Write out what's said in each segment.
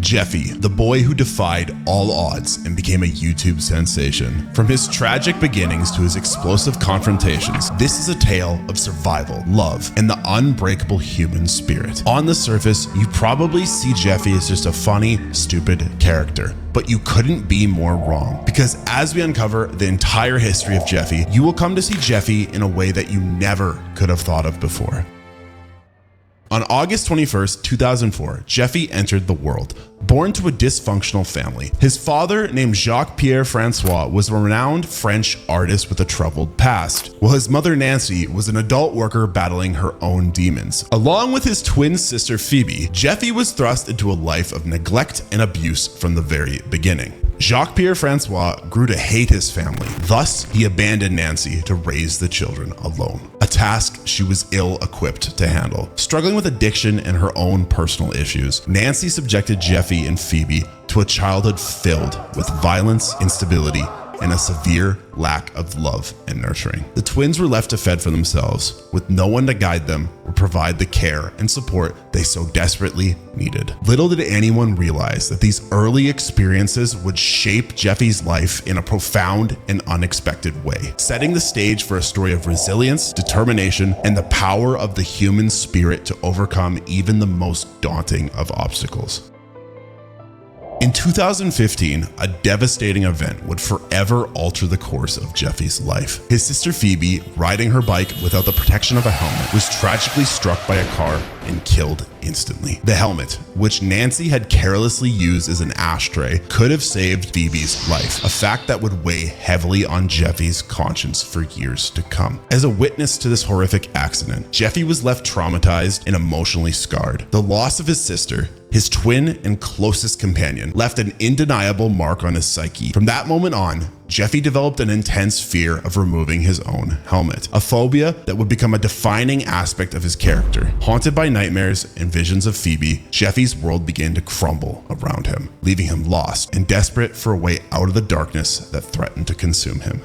Jeffy, the boy who defied all odds and became a YouTube sensation. From his tragic beginnings to his explosive confrontations, this is a tale of survival, love, and the unbreakable human spirit. On the surface, you probably see Jeffy as just a funny, stupid character. But you couldn't be more wrong, because as we uncover the entire history of Jeffy, you will come to see Jeffy in a way that you never could have thought of before. On August 21st, 2004, Jeffy entered the world. Born to a dysfunctional family, his father, named Jacques-Pierre Francois, was a renowned French artist with a troubled past, while his mother, Nancy, was an adult worker battling her own demons. Along with his twin sister, Phoebe, Jeffy was thrust into a life of neglect and abuse from the very beginning. Jacques-Pierre Francois grew to hate his family. Thus, he abandoned Nancy to raise the children alone, a task she was ill-equipped to handle. Struggling with addiction and her own personal issues, Nancy subjected Jeffy and Phoebe to a childhood filled with violence, instability, and a severe lack of love and nurturing. The twins were left to fend for themselves, with no one to guide them or provide the care and support they so desperately needed. Little did anyone realize that these early experiences would shape Jeffy's life in a profound and unexpected way, setting the stage for a story of resilience, determination, and the power of the human spirit to overcome even the most daunting of obstacles. In 2015, a devastating event would forever alter the course of Jeffy's life. His sister Phoebe, riding her bike without the protection of a helmet, was tragically struck by a car and killed instantly. The helmet, which Nancy had carelessly used as an ashtray, could have saved Phoebe's life, a fact that would weigh heavily on Jeffy's conscience for years to come. As a witness to this horrific accident, Jeffy was left traumatized and emotionally scarred. The loss of his sister, his twin and closest companion, left an undeniable mark on his psyche. From that moment on, Jeffy developed an intense fear of removing his own helmet, a phobia that would become a defining aspect of his character. Haunted by nightmares and visions of Phoebe, Jeffy's world began to crumble around him, leaving him lost and desperate for a way out of the darkness that threatened to consume him.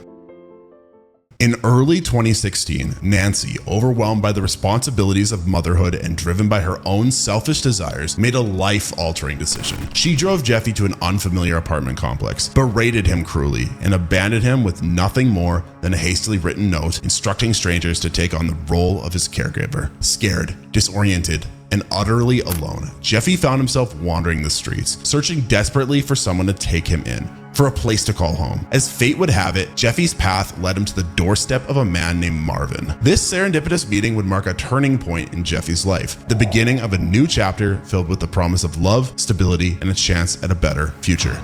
In early 2016, Nancy, overwhelmed by the responsibilities of motherhood and driven by her own selfish desires, made a life-altering decision. She drove Jeffy to an unfamiliar apartment complex, berated him cruelly, and abandoned him with nothing more than a hastily written note instructing strangers to take on the role of his caregiver. Scared, disoriented, and utterly alone, Jeffy found himself wandering the streets, searching desperately for someone to take him in, for a place to call home. As fate would have it, Jeffy's path led him to the doorstep of a man named Marvin. This serendipitous meeting would mark a turning point in Jeffy's life, the beginning of a new chapter filled with the promise of love, stability, and a chance at a better future.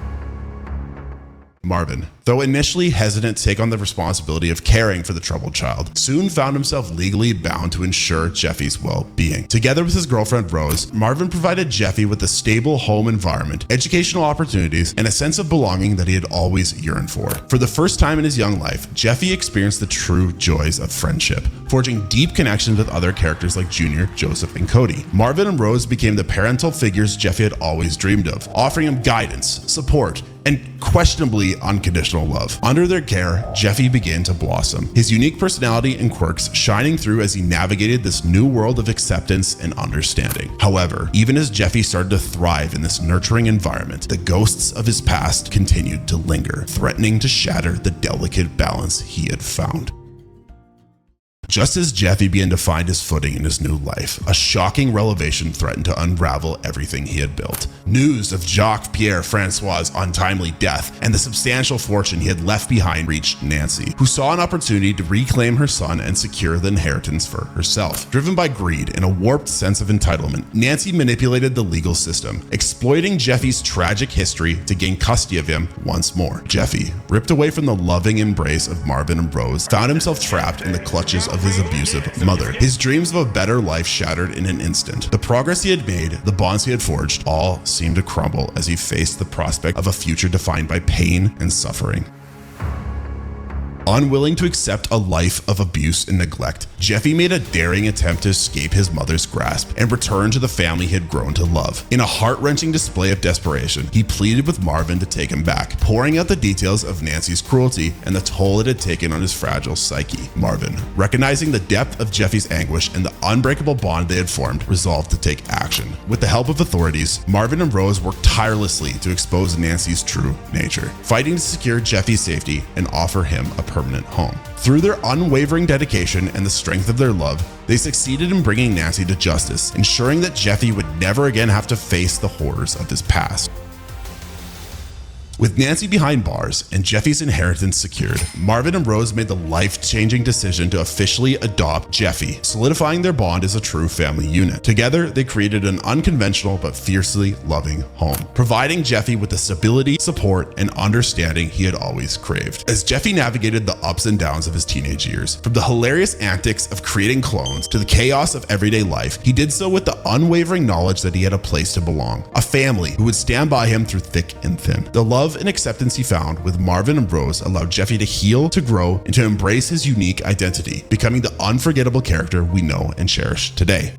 Marvin, though initially hesitant to take on the responsibility of caring for the troubled child, soon found himself legally bound to ensure Jeffy's well-being. Together with his girlfriend Rose, Marvin provided Jeffy with a stable home environment, educational opportunities, and a sense of belonging that he had always yearned for. For the first time in his young life, Jeffy experienced the true joys of friendship, forging deep connections with other characters like Junior, Joseph, and Cody. Marvin and Rose became the parental figures Jeffy had always dreamed of, offering him guidance, support, and questionably unconditional love. Under their care, Jeffy began to blossom, his unique personality and quirks shining through as he navigated this new world of acceptance and understanding. However, even as Jeffy started to thrive in this nurturing environment, the ghosts of his past continued to linger, threatening to shatter the delicate balance he had found. Just as Jeffy began to find his footing in his new life, a shocking revelation threatened to unravel everything he had built. News of Jacques-Pierre Francois' untimely death and the substantial fortune he had left behind reached Nancy, who saw an opportunity to reclaim her son and secure the inheritance for herself. Driven by greed and a warped sense of entitlement, Nancy manipulated the legal system, exploiting Jeffy's tragic history to gain custody of him once more. Jeffy, ripped away from the loving embrace of Marvin and Rose, found himself trapped in the clutches of his abusive mother. His dreams of a better life shattered in an instant. The progress he had made, the bonds he had forged, all seemed to crumble as he faced the prospect of a future defined by pain and suffering. Unwilling to accept a life of abuse and neglect, Jeffy made a daring attempt to escape his mother's grasp and return to the family he had grown to love. In a heart-wrenching display of desperation, he pleaded with Marvin to take him back, pouring out the details of Nancy's cruelty and the toll it had taken on his fragile psyche. Marvin, recognizing the depth of Jeffy's anguish and the unbreakable bond they had formed, resolved to take action. With the help of authorities, Marvin and Rose worked tirelessly to expose Nancy's true nature, fighting to secure Jeffy's safety and offer him a permanent home. Through their unwavering dedication and the strength of their love, they succeeded in bringing Nancy to justice, ensuring that Jeffy would never again have to face the horrors of his past. With Nancy behind bars and Jeffy's inheritance secured, Marvin and Rose made the life-changing decision to officially adopt Jeffy, solidifying their bond as a true family unit. Together, they created an unconventional but fiercely loving home, providing Jeffy with the stability, support, and understanding he had always craved. As Jeffy navigated the ups and downs of his teenage years, from the hilarious antics of creating clones to the chaos of everyday life, he did so with the unwavering knowledge that he had a place to belong, a family who would stand by him through thick and thin. The love and acceptance he found with Marvin and Rose allowed Jeffy to heal, to grow, and to embrace his unique identity, becoming the unforgettable character we know and cherish today.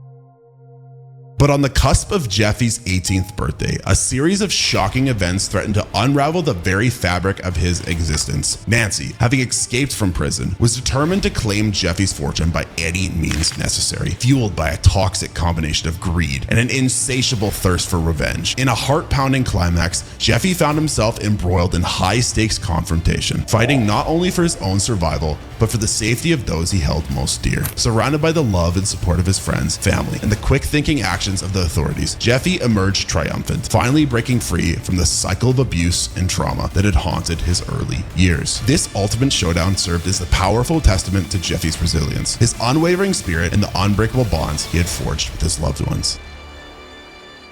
But on the cusp of Jeffy's 18th birthday, a series of shocking events threatened to unravel the very fabric of his existence. Nancy, having escaped from prison, was determined to claim Jeffy's fortune by any means necessary, fueled by a toxic combination of greed and an insatiable thirst for revenge. In a heart-pounding climax, Jeffy found himself embroiled in high-stakes confrontation, fighting not only for his own survival, but for the safety of those he held most dear. Surrounded by the love and support of his friends, family, and the quick-thinking actions of the authorities, Jeffy emerged triumphant, finally breaking free from the cycle of abuse and trauma that had haunted his early years. This ultimate showdown served as a powerful testament to Jeffy's resilience, his unwavering spirit, and the unbreakable bonds he had forged with his loved ones.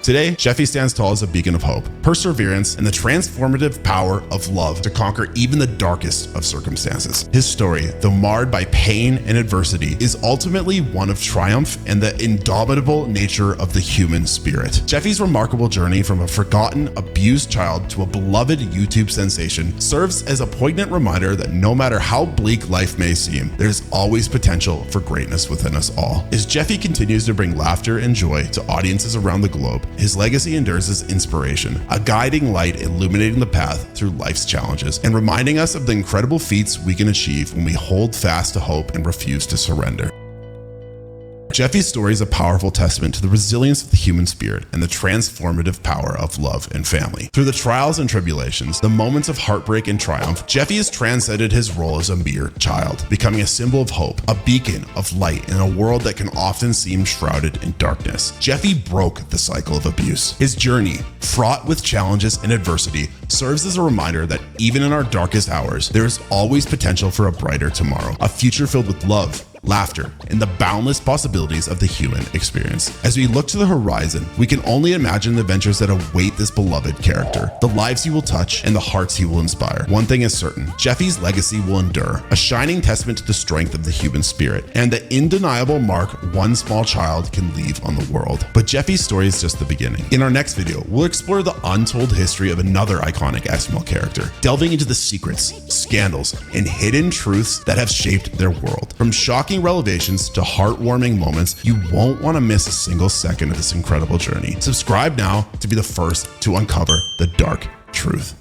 Today, Jeffy stands tall as a beacon of hope, perseverance, and the transformative power of love to conquer even the darkest of circumstances. His story, though marred by pain and adversity, is ultimately one of triumph and the indomitable nature of the human spirit. Jeffy's remarkable journey from a forgotten, abused child to a beloved YouTube sensation serves as a poignant reminder that no matter how bleak life may seem, there's always potential for greatness within us all. As Jeffy continues to bring laughter and joy to audiences around the globe, his legacy endures as inspiration, a guiding light illuminating the path through life's challenges and reminding us of the incredible feats we can achieve when we hold fast to hope and refuse to surrender. Jeffy's story is a powerful testament to the resilience of the human spirit and the transformative power of love and family. Through the trials and tribulations, the moments of heartbreak and triumph, Jeffy has transcended his role as a mere child, becoming a symbol of hope, a beacon of light in a world that can often seem shrouded in darkness. Jeffy broke the cycle of abuse. His journey, fraught with challenges and adversity, serves as a reminder that even in our darkest hours, there is always potential for a brighter tomorrow, a future filled with love, laughter, and the boundless possibilities of the human experience. As we look to the horizon, we can only imagine the adventures that await this beloved character, the lives he will touch, and the hearts he will inspire. One thing is certain, Jeffy's legacy will endure, a shining testament to the strength of the human spirit, and the undeniable mark one small child can leave on the world. But Jeffy's story is just the beginning. In our next video, we'll explore the untold history of another iconic SML character, delving into the secrets, scandals, and hidden truths that have shaped their world. From shocking revelations to heartwarming moments, you won't want to miss a single second of this incredible journey. Subscribe now to be the first to uncover the dark truth.